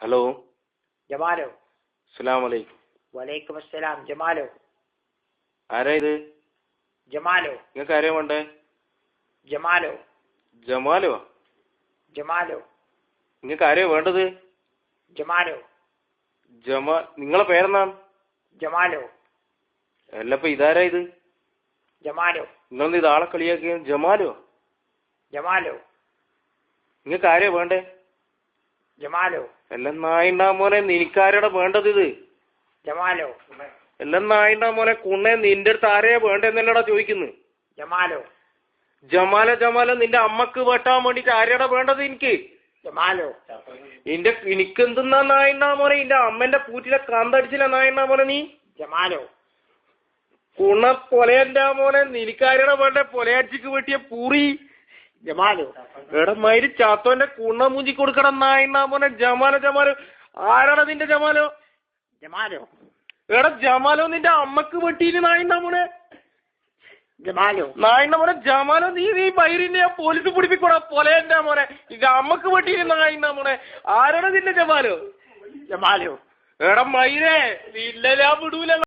Hello ജമാലോ. അസ്സലാമു അലൈക്കും. വലൈക്കും അസ്സലാം. ജമാലോ. ആരാ ഇത്? ജമാലോ. നിങ്ങൾക്ക് ആരെയാ വേണ്ടേ? ജമാലോ. ജമാലോ? ജമാലോ. നിങ്ങൾക്ക് ആരെയാ വേണ്ടത്? ജമാലോ. നിങ്ങളെ പേരെന്താണ്? ജമാലോ. അല്ലപ്പ ഇതാരാ ഇത്? ജമാലോ. നിങ്ങളെന്ത് ഇത് ആളെ കളിയാക്കിയ? ജമാലോ? ജമാലോ. നിങ്ങൾക്ക് ആരെയാ വേണ്ടേ? ജമാലോ. എല്ലാം നായിണ്ടാ മോനെ, നിനക്കാരാടാ വേണ്ടത് ഇത്? ജമാലോ. എല്ലാം നായിണ്ടാ മോനെ കുണ്ണെ, നിന്റെ അടുത്ത് ആരെയാ വേണ്ടെന്നല്ലടാ ചോദിക്കുന്നത്. ജമാലോ. ജമാലോ നിന്റെ അമ്മക്ക് വെട്ടാൻ വേണ്ടിട്ട് ആരെയാടാ വേണ്ടത് എനിക്ക്? ജമാലോ. എനിക്കെന്തെന്നാ നായിണ്ടാ മോനെ? ഇന്റെ അമ്മന്റെ പൂറ്റിലെ കന്തടിച്ചില്ല നായിണ്ടാ മോനെ നീ? ജമാലോ. കുണ്ണ പൊലയന്റെ മോനെ, നിനക്കാരാടാ വേണ്ടേ? പൊലയാച്ചിക്ക് വെട്ടിയ പൂറി. ജമാലോ. എടാ മയിര് ചാത്തോന്റെ കുണ്ണ മൂഞ്ചി കൊടുക്കണം നായിണ്ടാ മോനെ. ജമാലോ ആരാടാ നിന്റെ ജമാലോ? ജമാലോ. എടാ ജമാലോ നിന്റെ അമ്മക്ക് വെട്ടിയില് നായിണ്ടാ മോനെ. ജമാലോ. നായിണ്ട മോനെ ജമാലോ, നീ മയിരിനെ പോലീസ് പിടിപ്പിക്കൂടാ പൊലയന്റെ മോനെ. ഇത് അമ്മക്ക് വെട്ടിയില് നായിണ്ടാ മോനെ. ആരാടാ നിന്റെ ജമാലോ? ജമാലോ. എടാ മയിരേ, നിന്നെ ഞാൻ വിടൂല.